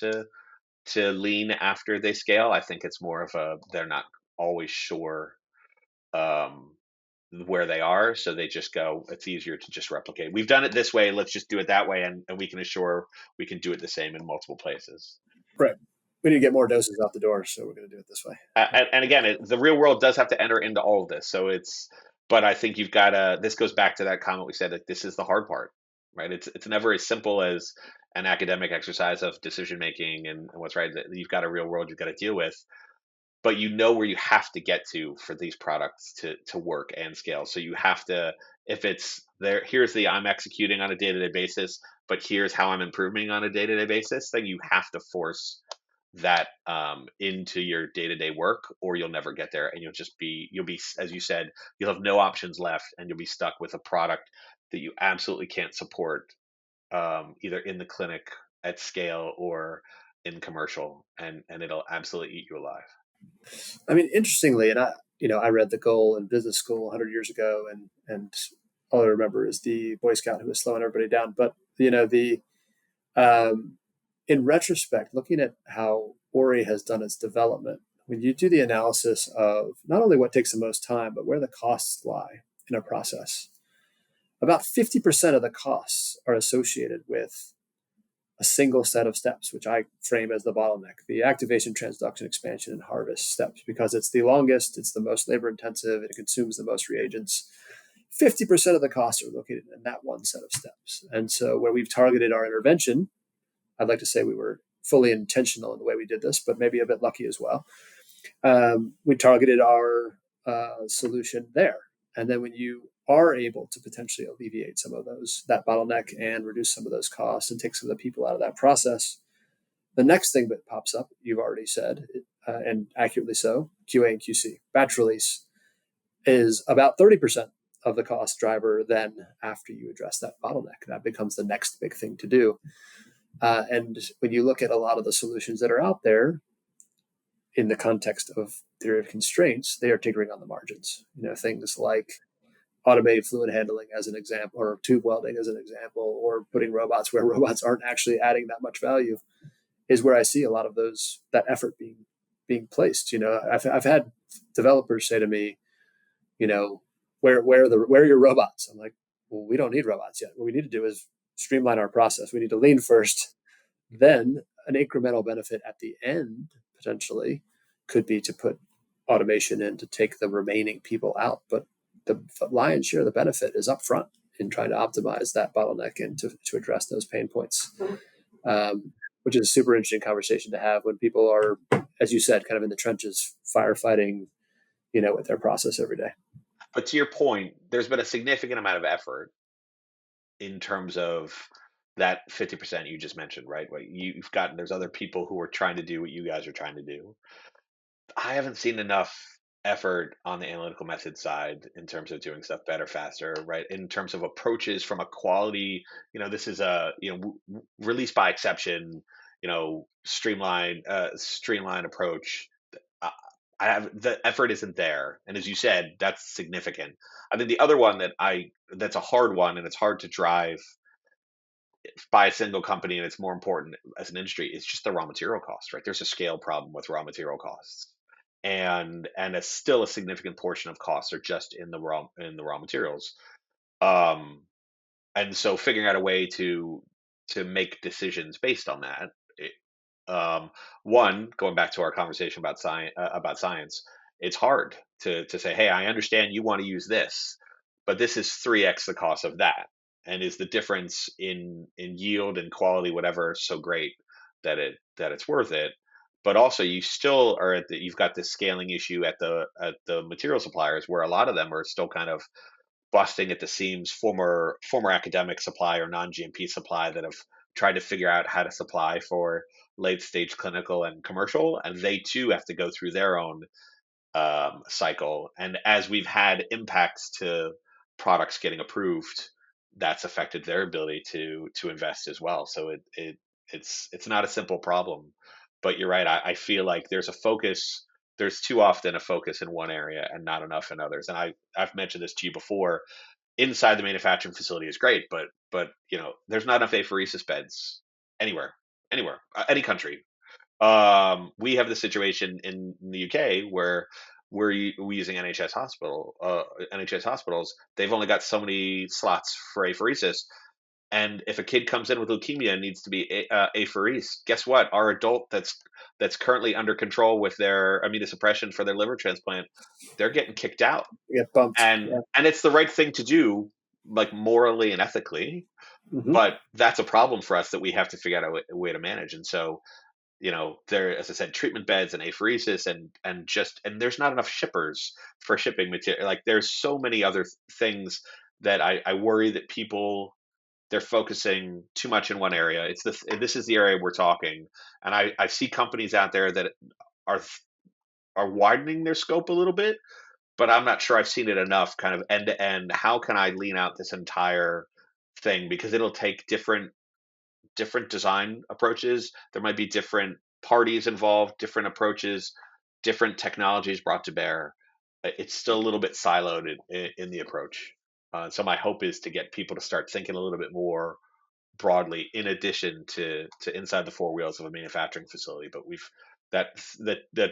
to lean after they scale. I think it's more of they're not always sure, um, where they are, so they just go, it's easier to just replicate. We've done it this way, let's just do it that way, and we can assure we can do it the same in multiple places. Right. We need to get more doses out the door, so we're going to do it this way. And again, the real world does have to enter into all of this. But I think you've got to. This goes back to that comment we said, that this is the hard part, right? It's never as simple as an academic exercise of decision making and what's right. You've got a real world you've got to deal with, but you know where you have to get to for these products to work and scale. So you have to, if it's there, I'm executing on a day-to-day basis, but here's how I'm improving on a day-to-day basis, then you have to force that, into your day-to-day work, or you'll never get there, and you'll be, as you said, you'll have no options left, and you'll be stuck with a product that you absolutely can't support, either in the clinic at scale or in commercial, and it'll absolutely eat you alive. I mean, interestingly, and I read The Goal in business school 100 years ago, and all I remember is the Boy Scout who was slowing everybody down. But the um, in retrospect, looking at how Ori has done its development, when you do the analysis of not only what takes the most time, but where the costs lie in a process, about 50% of the costs are associated with a single set of steps, which I frame as the bottleneck, the activation, transduction, expansion, and harvest steps, because it's the longest, it's the most labor intensive, it consumes the most reagents. 50% of the costs are located in that one set of steps. And so where we've targeted our intervention, I'd like to say we were fully intentional in the way we did this, but maybe a bit lucky as well. We targeted our solution there. And then when you are able to potentially alleviate some of that bottleneck and reduce some of those costs and take some of the people out of that process, the next thing that pops up, you've already said, and accurately so, QA and QC. Batch release is about 30% of the cost driver then after you address that bottleneck. That becomes the next big thing to do. And when you look at a lot of the solutions that are out there in the context of theory of constraints, they are tinkering on the margins. Things like automated fluid handling as an example, or tube welding as an example, or putting robots where robots aren't actually adding that much value, is where I see a lot of that effort being placed. I've had developers say to me, where are your robots? I'm like, well, we don't need robots yet. What we need to do is streamline our process. We need to lean first, then an incremental benefit at the end potentially could be to put automation in to take the remaining people out. But the lion's share of the benefit is up front in trying to optimize that bottleneck and to address those pain points, which is a super interesting conversation to have when people are, as you said, kind of in the trenches firefighting, with their process every day. But to your point, there's been a significant amount of effort in terms of that 50% you just mentioned, right? There's other people who are trying to do what you guys are trying to do. I haven't seen enough effort on the analytical method side in terms of doing stuff better, faster, right? In terms of approaches from a quality, this is a, release by exception, streamline approach. I the effort isn't there. And as you said, that's significant. I think the other one that's a hard one and it's hard to drive by a single company, and it's more important as an industry, is just the raw material cost, right? There's a scale problem with raw material costs, and it's still a significant portion of costs are just in the raw materials. Um, and so figuring out a way to make decisions based on that. One, going back to our conversation about science, it's hard to say, hey, I understand you want to use this, but this is 3x the cost of that, and is the difference in yield and quality, whatever, so great that it's worth it. But also, you still are you've got this scaling issue at the material suppliers, where a lot of them are still kind of busting at the seams, former academic supply or non-GMP supply that have tried to figure out how to supply for late stage clinical and commercial, and they too have to go through their own cycle. And as we've had impacts to products getting approved, that's affected their ability to invest as well. So it's not a simple problem, but you're right. I feel like there's too often a focus in one area and not enough in others. And I've mentioned this to you before. Inside the manufacturing facility is great, but there's not enough apheresis beds anywhere, any country. We have the situation in the UK where we're using NHS hospitals. They've only got so many slots for apheresis, and if a kid comes in with leukemia and needs to be apheresed, guess what? Our adult that's currently under control with their immunosuppression for their liver transplant, they're getting kicked out, You get bumped. and Yeah. and it's the right thing to do, like morally and ethically. Mm-hmm. But that's a problem for us that we have to figure out a way to manage. And so, there, as I said, treatment beds and apheresis, and there's not enough shippers for shipping material. Like, there's so many other things that I worry that people, they're focusing too much in one area. This is the area we're talking, and I see companies out there that are widening their scope a little bit, but I'm not sure I've seen it enough, kind of end to end. How can I lean out this entire thing? Because it'll take different design approaches. There might be different parties involved, different approaches. different technologies brought to bear, it's still a little bit siloed in the approach. So my hope is to get people to start thinking a little bit more broadly, in addition to inside the four wheels of a manufacturing facility. But that that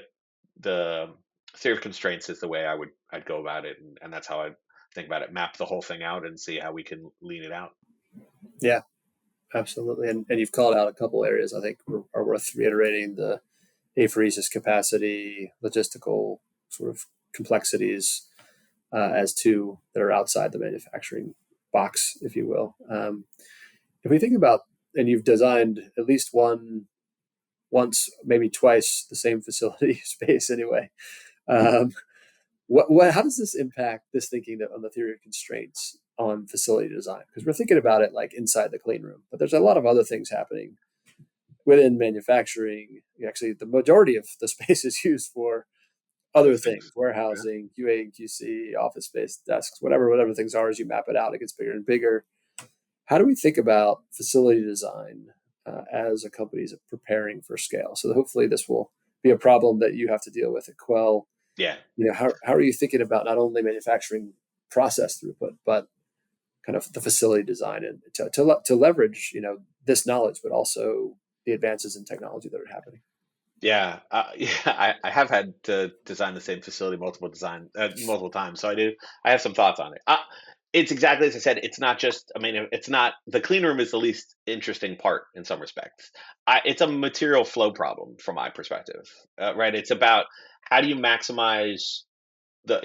the theory of constraints is the way I'd go about it, and that's how I think about it. Map the whole thing out and see how we can lean it out. Yeah, absolutely. And you've called out a couple areas I think are worth reiterating: the apheresis capacity, logistical sort of complexities, as two that are outside the manufacturing box, if you will. If we think about, and you've designed at least once, maybe twice, the same facility space anyway. Um, how does this impact this thinking on the theory of constraints on facility design? Because we're thinking about it like inside the clean room, but there's a lot of other things happening within manufacturing. Actually, the majority of the space is used for other Other things: things. Yeah. warehousing, QA and QC, office space, desks, whatever things are. As you map it out, it gets bigger and bigger. How do we think about facility design as a company is preparing for scale? So hopefully this will be a problem that you have to deal with at Quell. Yeah. How are you thinking about not only manufacturing process throughput, but kind of the facility design and to leverage this knowledge, but also the advances in technology that are happening? Yeah, yeah. I have had to design the same facility multiple times, so I have some thoughts on it. It's exactly as I said. It's not just. I mean, it's not the clean room is the least interesting part in some respects. It's a material flow problem from my perspective, right? It's about how do you maximize the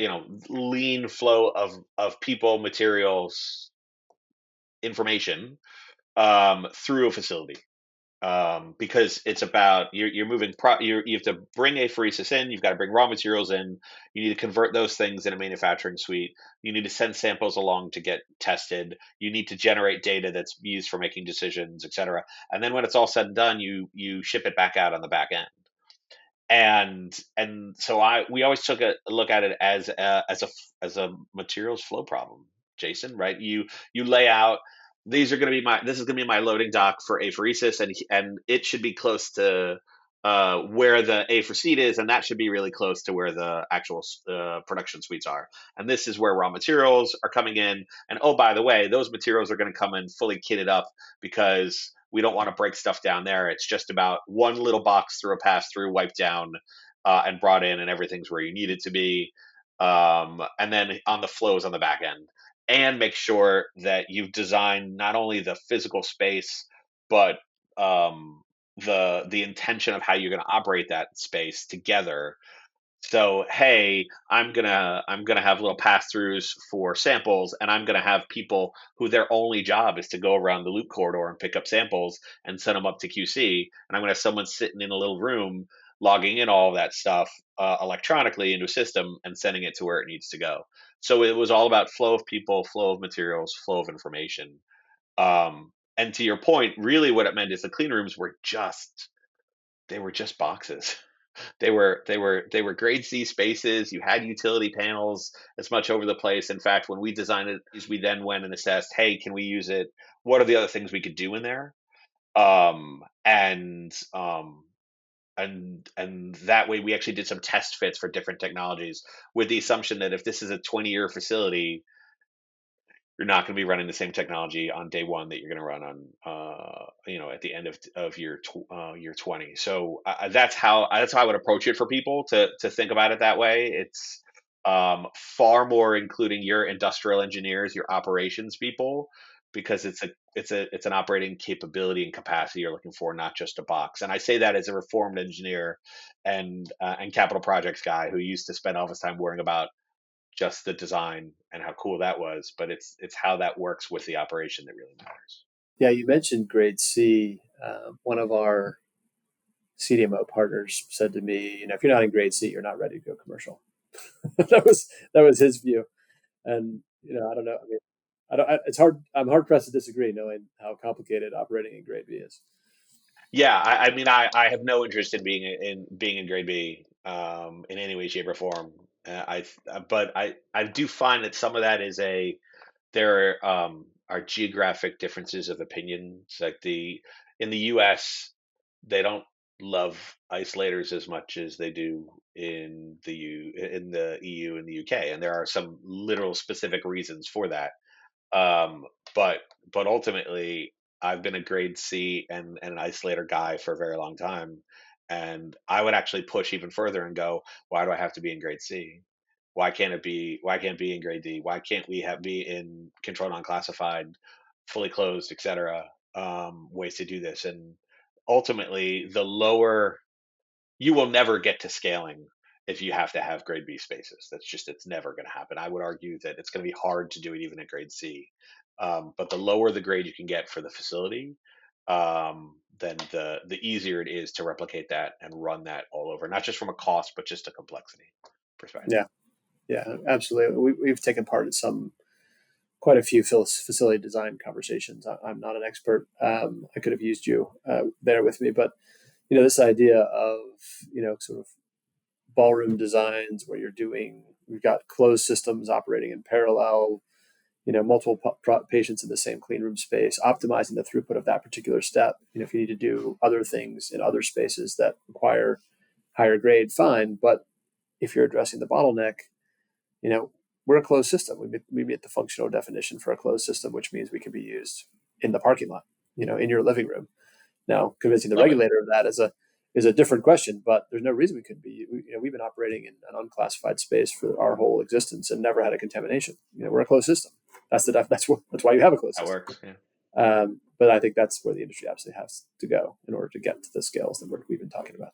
lean flow of people, materials, information through a facility, because it's about you're moving you have to bring apheresis in, you've got to bring raw materials in, you need to convert those things in a manufacturing suite, you need to send samples along to get tested, you need to generate data that's used for making decisions, etc. And then when it's all said and done, you ship it back out on the back end. And so we always took a look at it as a materials flow problem, Jason, right? You lay out, this is going to be my loading dock for apheresis, and it should be close to where the A for seed is, and that should be really close to where the actual production suites are. And this is where raw materials are coming in. And oh, by the way, those materials are going to come in fully kitted up, because we don't want to break stuff down there. It's just about one little box through a pass through, wiped down, and brought in, and everything's where you need it to be. And then on the flows on the back end, and make sure that you've designed not only the physical space, but the intention of how you're going to operate that space together. So, hey, I'm gonna have little pass throughs for samples, and I'm gonna have people who their only job is to go around the loop corridor and pick up samples and send them up to QC. And I'm gonna have someone sitting in a little room logging in all of that stuff electronically into a system and sending it to where it needs to go. So it was all about flow of people, flow of materials, flow of information. And to your point, really what it meant is the clean rooms were just they were just boxes. They were grade C spaces. You had utility panels as much over the place. In fact, when we designed it, we then went and assessed, hey, can we use it? What are the other things we could do in there? Um, and um, and that way we actually did some test fits for different technologies, with the assumption that if this is a 20-year facility, you're not going to be running the same technology on day one that you're going to run on, at the end of year 20. So that's how I would approach it for people to think about it that way. It's far more including your industrial engineers, your operations people, because it's an operating capability and capacity you're looking for, not just a box. And I say that as a reformed engineer and capital projects guy who used to spend all his time worrying about just the design and how cool that was, but it's how that works with the operation that really matters. Yeah, you mentioned grade C. One of our CDMO partners said to me, if you're not in grade C, you're not ready to go commercial. that was his view, and I don't know. I mean, it's hard. I'm hard pressed to disagree, knowing how complicated operating in grade B is. Yeah, I mean, I have no interest in being in grade B in any way, shape, or form. But I do find that some of that is there are geographic differences of opinions. Like in the U.S. they don't love isolators as much as they do in the EU and the UK, and there are some literal specific reasons for that. Um, but ultimately, I've been a grade C and an isolator guy for a very long time, and I would actually push even further and go, why do I have to be in grade C? Why can't it be in grade D? Why can't we have be in controlled unclassified, fully closed, etc. Ways to do this? And ultimately, the lower you will never get to scaling if you have to have grade B spaces. It's never going to happen. I would argue that it's going to be hard to do it even at grade C. But the lower the grade you can get for the facility, then the easier it is to replicate that and run that all over, not just from a cost, but just a complexity perspective. Yeah, yeah, absolutely. We've taken part in quite a few facility design conversations. I'm not an expert. I could have used you there with me, but this idea of sort of ballroom designs where we've got closed systems operating in parallel, multiple patients in the same clean room space, optimizing the throughput of that particular step. If you need to do other things in other spaces that require higher grade, fine. But if you're addressing the bottleneck, you know, we're a closed system. We meet the functional definition for a closed system, which means we can be used in the parking lot, in your living room. Now, convincing the Love it. regulator of that is a different question, but there's no reason we couldn't be. We've been operating in an unclassified space for our whole existence and never had a contamination. We're a closed system. That's why you have a closed That system. works. Yeah. But I think that's where the industry absolutely has to go in order to get to the scales that we've been talking about.